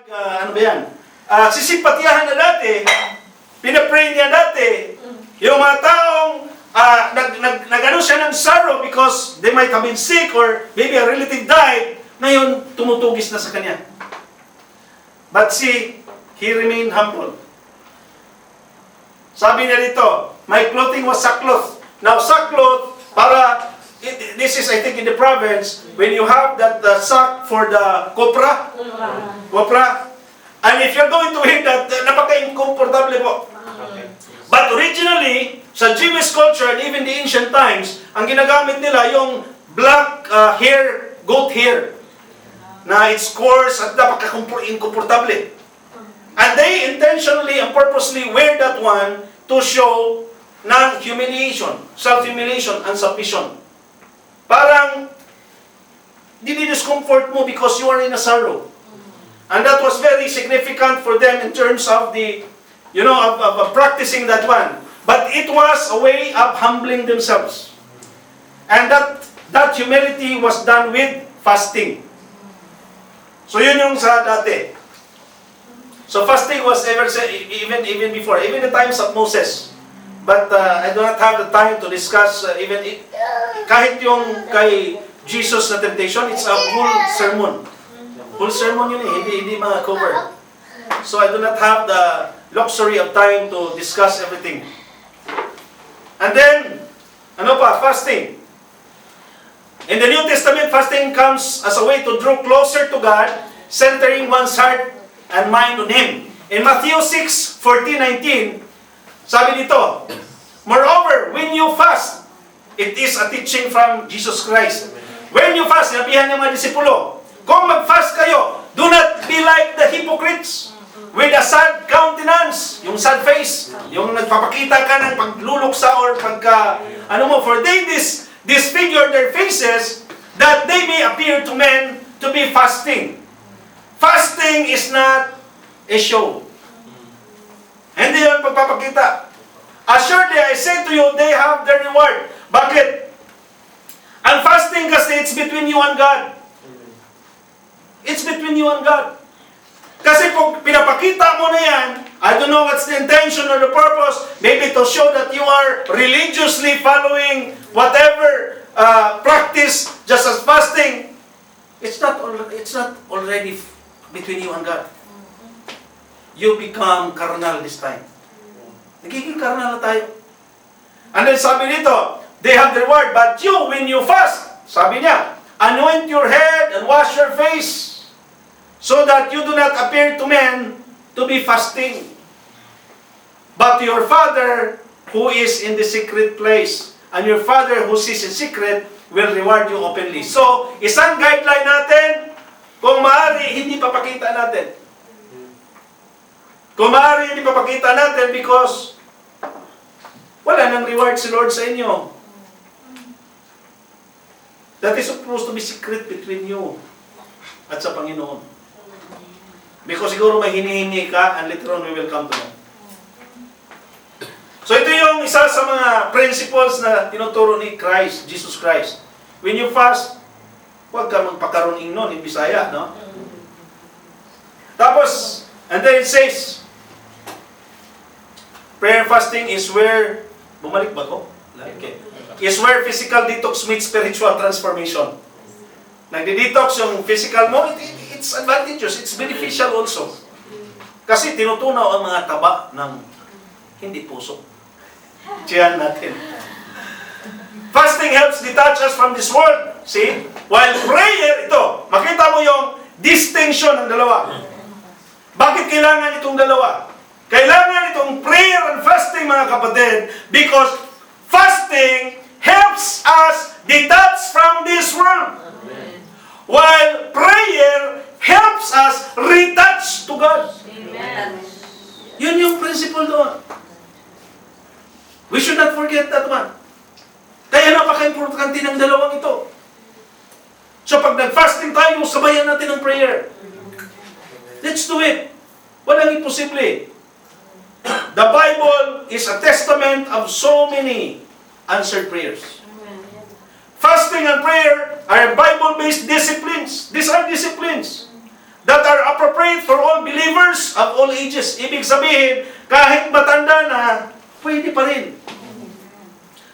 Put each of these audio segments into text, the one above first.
Ano ba yan? Sisipatyahan na dati, pinapray niya dati, yung mga taong nag-ano siya ng sorrow because they might have been sick or maybe a relative died, ngayon tumutugis na sa kanya. But see, he remained humble. Sabi niya dito, my clothing was sackcloth. Now sackcloth, this is I think in the province, when you have that sack for the copra, and if you're going to eat that, napaka-incomfortable po. But originally, sa Jewish culture and even the ancient times, ang ginagamit nila yung black hair, goat hair, na it's coarse at napaka-incomfortable. And they intentionally and purposely wear that one to show ng humiliation, self-humiliation, and submission. Parang, discomfort mo because you are in a sorrow. And that was very significant for them in terms of the, of practicing that one. But it was a way of humbling themselves. And that humility was done with fasting. So yun yung sa dati. So fasting was even before, even the times of Moses. But I do not have the time to discuss kahit yung kay Jesus na temptation, it's a full sermon. Full sermon yun hindi ma-cover. So I do not have the luxury of time to discuss everything. And then, fasting. In the New Testament, fasting comes as a way to draw closer to God, centering one's heart and mind on Him. In Matthew 6:14-19, sabi dito, moreover, when you fast, it is a teaching from Jesus Christ. When you fast, sinabihan niya mga disipulo, kung mag-fast kayo, do not be like the hypocrites with a sad countenance, yung sad face, yung nagpapakita ka ng pagluluksa or for they disfigure their faces that they may appear to men to be fasting. Fasting is not a show. Hindi yun pagpapakita. Assuredly, I say to you, they have their reward. Bakit? Ang fasting kasi it's between you and God. It's between you and God. Kasi kung pinapakita mo na yan, I don't know what's the intention or the purpose, maybe to show that you are religiously following whatever practice just as fasting. It's not already between you and God. You become carnal this time. Nagiging carnal na tayo. And then sabi nito, they have their reward, but you, when you fast, sabi niya, anoint your head and wash your face, so that you do not appear to men to be fasting. But your Father who is in the secret place, and your Father who sees in secret will reward you openly. So, isang guideline natin, kung maaari, hindi papakita natin. Kung maaari, hindi papakita natin because wala nang reward si Lord sa inyo. That is supposed to be secret between you at sa Panginoon. Because siguro may hinihingi ka and later on we will come to know. So ito yung isa sa mga principles na tinuturo ni Christ, Jesus Christ. When you fast, huwag ka magpakaroning nun in Bisaya, no? Tapos, and then it says, prayer and fasting is where, bumalik ba ko? Okay. Is where physical detox meets spiritual transformation. Nagdi-detox yung physical mo, it's advantageous, it's beneficial also. Kasi tinutunaw ang mga taba ng hindi puso. Tiyan natin. Fasting helps detach us from this world. See? While prayer, ito, makita mo yung distinction ng dalawa. Bakit kailangan itong dalawa? Kailangan itong prayer and fasting, mga kapatid, because fasting helps us detach from this world. While prayer helps us retouch to God. Amen. Yun yung principle doon. We should not forget that one. Kaya napaka-importante ng dalawang ito. So pag nag-fasting tayo, sabayan natin ng prayer. Let's do it. Walang imposible. The Bible is a testament of so many answered prayers. Fasting and prayer are Bible-based disciplines. These are disciplines that are appropriate for all of all ages. Ibig sabihin, kahit matanda na, pwede pa rin.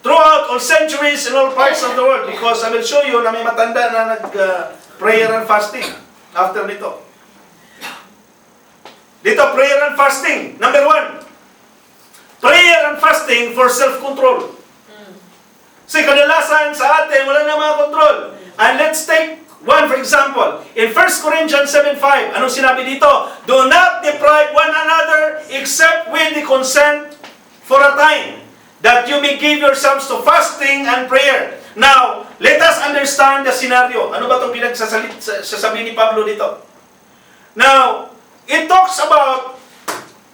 Throughout all centuries in all parts of the world, because I will show you na may matanda na prayer and fasting after nito. Dito, prayer and fasting. Number 1, prayer and fasting for self-control. Kasi kadalasan sa atin, wala na mga control. And let's take one for example. In 1 Corinthians 7:5, anong sinabi dito? Do not deprive one another except with the consent for a time, that you may give yourselves to fasting and prayer. Now, let us understand the scenario. Ano ba itong pinagsasabi ni Pablo dito? Now, it talks about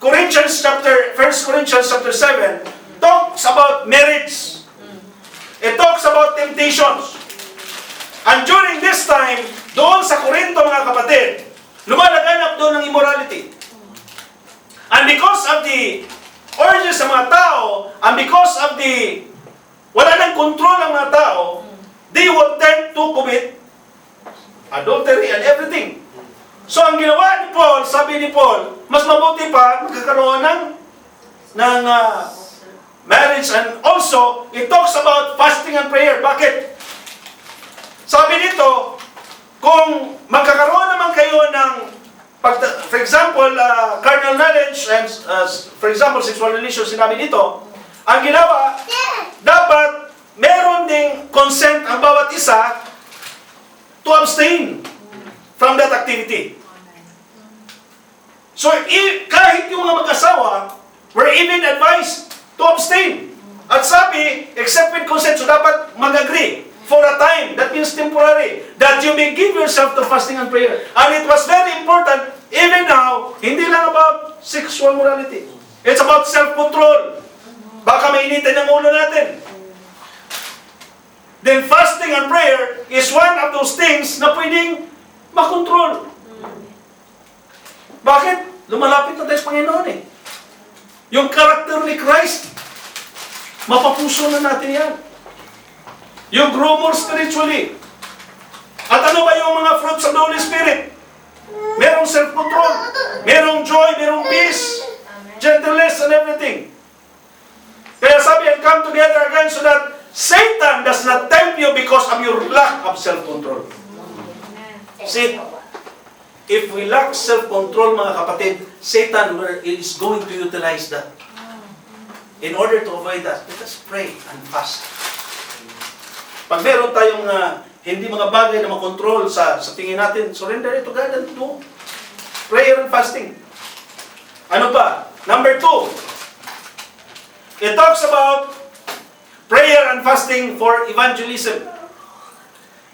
1 Corinthians chapter 7 talks about marriage. It talks about temptations. And during this time, doon sa Corinto mga kapatid, lumalaganap doon ng immorality. And because of the urges sa mga tao, and because of the wala nang control ng mga tao, they would tend to commit adultery and everything. So ang ginawa ni Paul, sabi ni Paul, mas mabuti pa magkakaroon ng marriage. And also, it talks about fasting and prayer. Bakit? Sabi nito, kung magkakaroon naman kayo ng, for example, carnal knowledge and, for example, sexual relations, sinabi dito, ang ginawa, dapat meron ding consent ang bawat isa to abstain from that activity. So, kahit yung mga mag-asawa were even advised to abstain. At sabi, except with consent, so dapat mag-agree for a time, that means temporary, that you may give yourself to fasting and prayer. And it was very important, even now, hindi lang about sexual morality. It's about self-control. Baka mainitin ang ulo natin. Then fasting and prayer is one of those things na pwedeng makontrol. Bakit? Lumalapit na tayo sa Panginoon eh. Yung character ni Christ, mapapuso na natin yan. You grow more spiritually. At ano ba yung mga fruits of the Holy Spirit? Merong self-control, merong joy, merong peace, gentleness, and everything. Kaya sabi, and come together again so that Satan does not tempt you because of your lack of self-control. See, if we lack self-control, mga kapatid, Satan is going to utilize that. In order to avoid that, let us pray and fast. Pag meron tayong hindi mga bagay na makontrol sa tingin natin, surrender it to God and do prayer and fasting. Ano pa? Number 2, it talks about prayer and fasting for evangelism.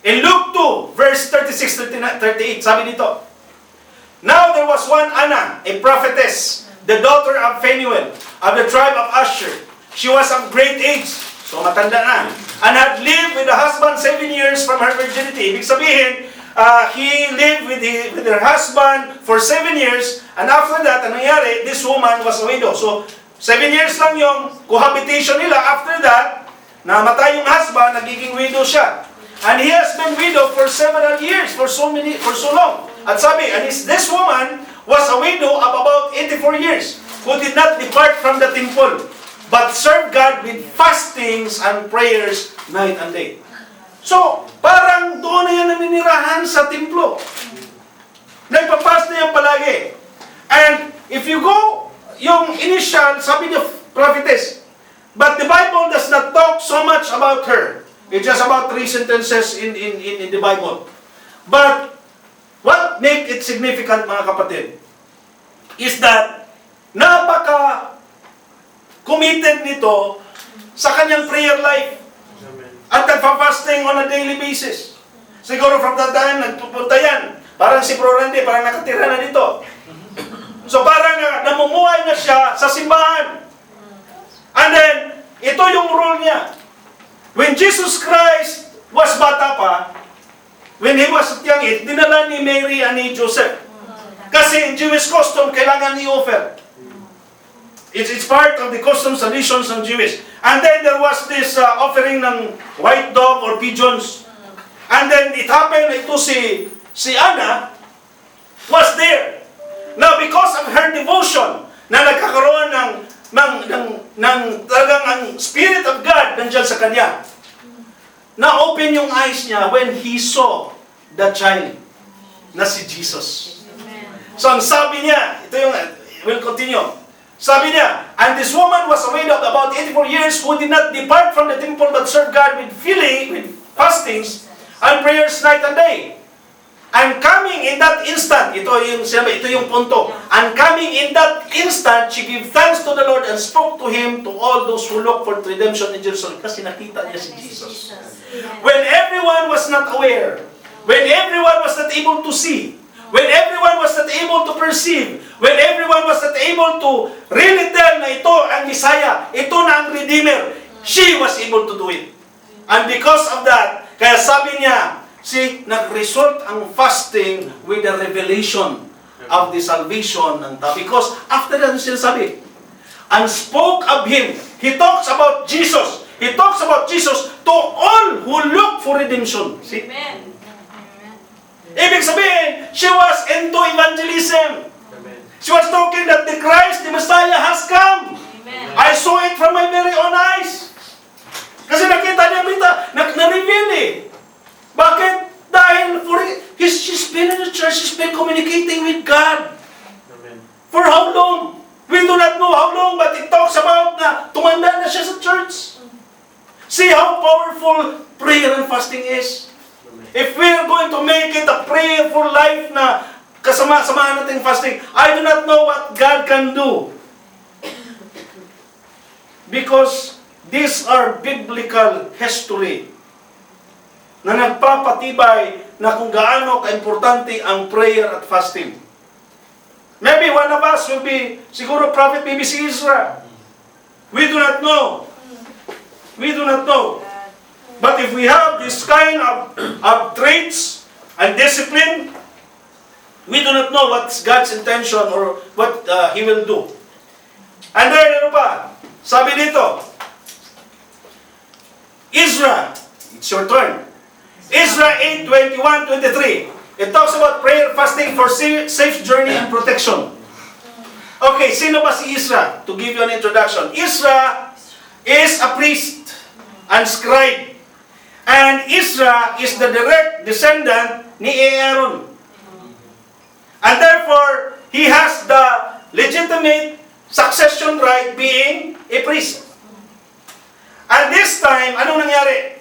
In Luke 2, verse 36-38, sabi dito, Now there was one Anna, a prophetess, the daughter of Phanuel, of the tribe of Asher. She was of great age, so matanda na, and had lived with a husband 7 years from her virginity. Ibig sabihin, he lived with her husband for 7 years, and after that, ang nangyari, this woman was a widow. So, 7 years lang yung cohabitation nila. After that, namatay yung husband, nagiging widow siya. And he has been widow for several years, for so long. At sabi, and this woman was a widow of about 84 years, who did not depart from the temple, but served God with fastings and prayers night and day. So, parang doon na yan naninirahan sa templo. Nagpa-fast na yan palagi. And if you go, yung initial, sabi niya, prophetess, but the Bible does not talk so much about her. It's just about 3 sentences in the Bible. But, what make it significant, mga kapatid, is that napaka-committed nito sa kanyang prayer life. At nagpa-fasting on a daily basis. Siguro from that time, nagpupunta yan. Parang si Bro Randy, parang nakatira na dito. So parang namumuhay na siya sa simbahan. And then, ito yung role niya. When Jesus Christ was bata pa, when He was young, dinala ni Mary and ni Joseph. Kasi in Jewish custom, kailangan i-offer. It's part of the customs, traditions ng Jewish. And then there was this offering ng white dove or pigeons. And then it happened, ito si Anna was there. Now because of her na nagkakaroon ng talagang ang Spirit of God nandiyan sa kanya. Na-open yung eyes niya when he saw the child na si Jesus. So ang sabi niya, ito yung, we'll continue. Sabi niya, and this woman was a widow of about 84 years who did not depart from the temple but served God with fastings and prayers night and day. And coming in that instant, ito yung punto. And coming in that instant, she gave thanks to the Lord and spoke to Him, to all those who look for redemption in Jerusalem. Kasi nakita niya si Jesus. When everyone was not aware, when everyone was not able to see, when everyone was not able to perceive, when everyone was not able to really tell na ito ang Messiah, ito na ang Redeemer, she was able to do it. And because of that, kaya sabi niya, nag-result ang fasting with the revelation of the salvation ng tao. Because after that, sinasabi, and spoke of Him. He talks about Jesus. He talks about Jesus to all who look for redemption. See? Amen. Ibig sabihin, she was into evangelism. Amen. She was talking that the Christ, the Messiah has come. Amen. I saw it from my very own eyes. Kasi nakita niya, na-reveal eh. Bakit? Dahil she's been in the church, she's been communicating with God. Amen. For how long? We do not know how long, but it talks about na tumanda na siya sa church. See how powerful prayer and fasting is. If we are going to make it a prayerful life na kasama-samahan natin fasting, I do not know what God can do. Because these are biblical history na nagpapatibay na kung gaano kaimportante ang prayer at fasting. Maybe one of us will be, siguro prophet, maybe si Israel. We do not know. We do not know. But if we have this kind of traits and discipline, we do not know what's God's intention or what He will do. And then, ano pa? Sabi dito, Ezra, it's your turn. Ezra 8:21-23. It talks about prayer, fasting for safe journey and protection. Okay, sino ba si Ezra? To give you an introduction. Ezra is a priest and scribe. And Ezra is the direct descendant ni Aaron. And therefore, he has the legitimate succession right being a priest. And this time, anong nangyari?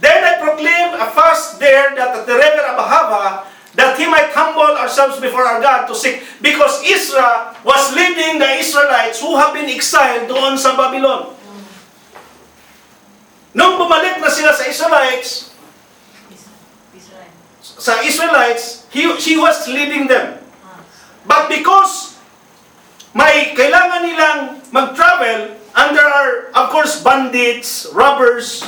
Then I proclaimed a fast there that at the river of Ahava, that he might humble ourselves before our God to seek. Because Ezra was leading the Israelites who have been exiled doon sa Babylon. Nung bumalik na sila sa Israelites, he was leading them. But because may kailangan nilang mag-travel, and there are, of course, bandits, robbers,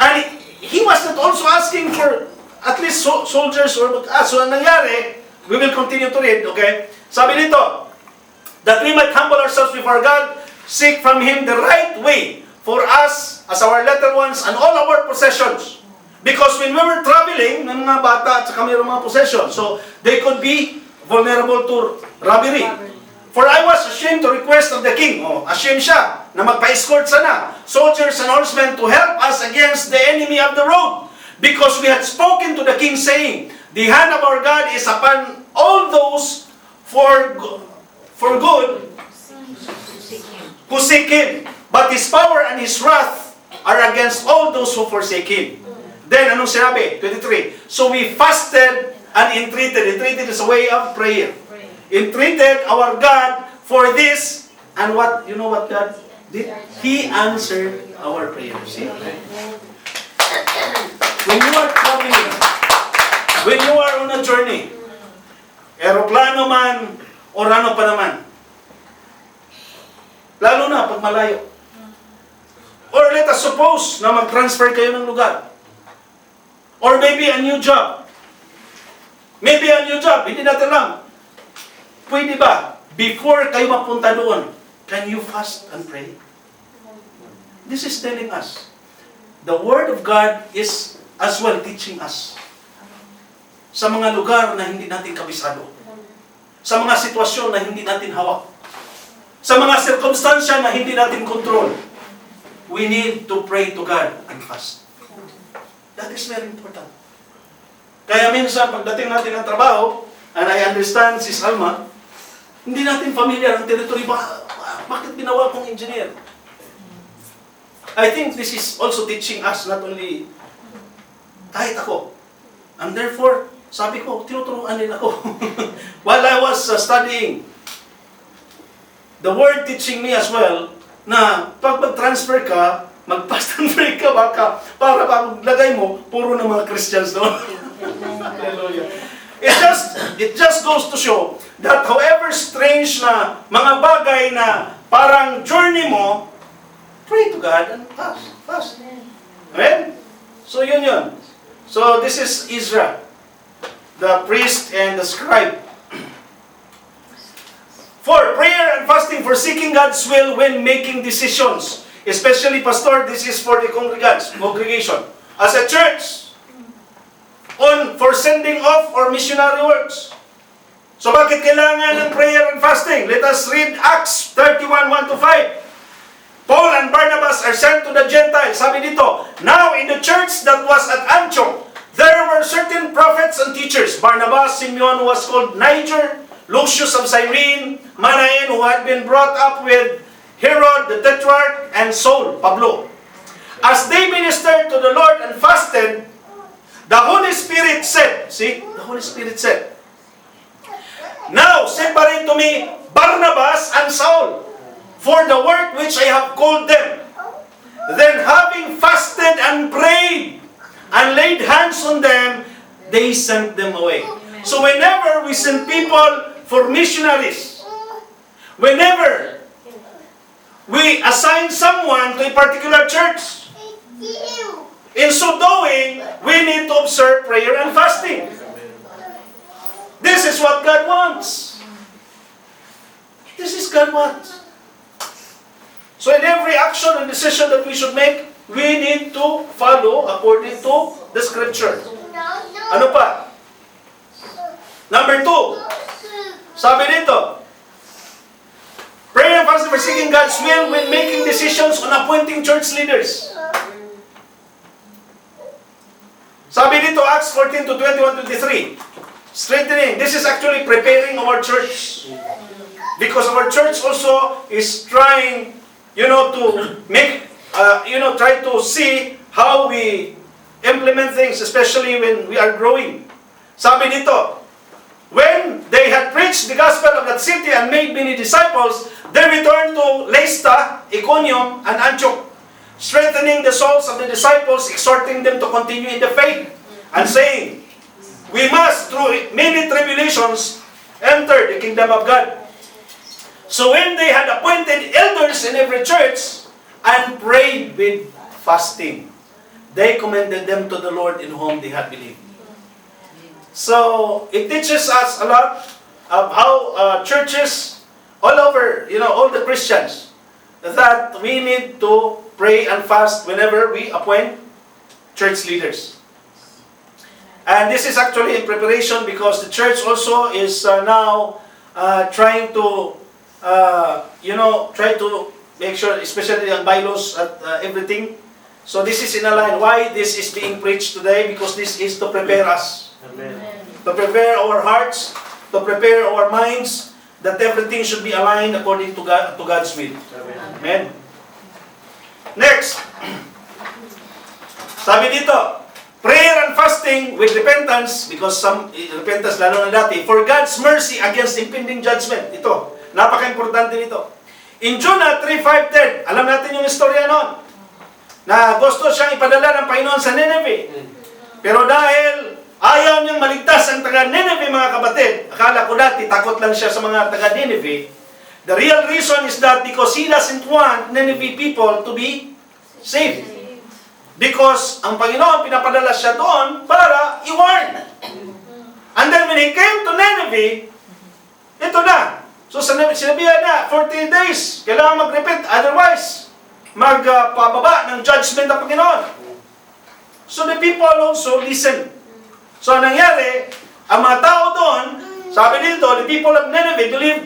and he was not also asking for at least soldiers or so ang nangyari, we will continue to read, okay? Sabi dito, that we might humble ourselves before God, seek from Him the right way for us as our little ones and all our possessions. Because when we were traveling, ng mga bata at saka mayroong mga possessions, so they could be vulnerable to robbery. For I was ashamed to request of the king, ashamed siya, na magpa-escort sana, soldiers and horsemen to help us against the enemy of the road. Because we had spoken to the king saying, the hand of our God is upon all those for good who seek Him. But His power and His wrath are against all those who forsake Him. Then, anong sinabi? 23. So we fasted and entreated. Entreated is a way of prayer. Entreated our God for this. And what, you know what God did? He answered our prayer. See? When you are traveling, when you are on a journey, aeroplano man, o ano pa naman, lalo na pag malayo. Or let us suppose na mag-transfer kayo ng lugar. Or maybe a new job. Maybe a new job, hindi natin lang. Pwede ba, before kayo mapunta doon, can you fast and pray? This is telling us, the Word of God is as well teaching us sa mga lugar na hindi natin kabisado. Sa mga sitwasyon na hindi natin hawak. sa mga sirkumstansya na hindi natin control, we need to pray to God and fast. That is very important. Kaya minsan, pagdating natin ng trabaho, and I understand, Sis Alma, hindi natin familiar ang territory. Bakit ginawa kong engineer? I think this is also teaching us, not only kahit ako. And therefore, sabi ko, tinuturuan din ako. While I was studying, the Word teaching me as well, na pag mag-transfer ka, mag-fast and pray ka baka, para paglagay mo, puro ng mga Christians doon. Hallelujah. It just goes to show that however strange na mga bagay na parang journey mo, pray to God and fast. Amen? So yun. So this is Ezra, the priest and the scribe. For prayer and fasting, for seeking God's will when making decisions. Especially, Pastor, this is for the congregation. As a church, for sending off or missionary works. So bakit kailangan ng prayer and fasting? Let us read Acts 31, 1-5. Paul and Barnabas are sent to the Gentiles. Sabi dito, now in the church that was at Antioch, there were certain prophets and teachers. Barnabas, Simeon, who was called Niger, Lucius of Cyrene, Manaen, who had been brought up with Herod the Tetrarch, and Saul, Pablo. As they ministered to the Lord and fasted, the Holy Spirit said, the Holy Spirit said, now separate to me Barnabas and Saul for the work which I have called them. Then having fasted and prayed and laid hands on them, they sent them away. So whenever we send people for missionaries, whenever we assign someone to a particular church, in so doing, we need to observe prayer and fasting. This is what God wants. This is God wants. So in every action and decision that we should make, we need to follow according to the Scripture. Ano pa? Number 2, sabi dito, prayer and fasting for seeking God's will when making decisions on appointing church leaders. Sabi dito, Acts 14 to 21-23. Strengthening. This is actually preparing our church. Because our church also is trying, to make, try to see how we implement things, especially when we are growing. Sabi dito, when they had preached the gospel of that city and made many disciples, they returned to Lystra, Iconium, and Antioch, strengthening the souls of the disciples, exhorting them to continue in the faith, and saying, we must, through many tribulations, enter the kingdom of God. So when they had appointed elders in every church, and prayed with fasting, they commended them to the Lord in whom they had believed. So, it teaches us a lot of how churches all over, all the Christians, that we need to pray and fast whenever we appoint church leaders. And this is actually in preparation because the church also is now trying to, try to make sure, especially on bylaws at everything. So this is in a line. Why this is being preached today? Because this is to prepare us. Amen. To prepare our hearts, to prepare our minds, that everything should be aligned according to God's will. Amen. Next, sabi dito, prayer and fasting with repentance, because some repentance lalo na dati, for God's mercy against impending judgment. Ito, napaka-importante nito. In Jonah 3:5-10, alam natin yung istorya noon, na gusto siyang ipadala ng Panginoon sa Nineveh. Pero dahil ayaw niyang maligtas ang taga-Nineveh, mga kapatid. Akala ko dati, takot lang siya sa mga taga-Nineveh. The real reason is that because he doesn't want Nineveh people to be saved. Because ang Panginoon, pinapadala siya doon para i-warn. And then when he came to Nineveh, ito na. So sinabihan na, 40 days, kailangan mag-repent. Otherwise, magpababa ng judgment ng Panginoon. So the people also listen. So, nangyari, ang mga tao doon, sabi dito, the people of Nineveh believed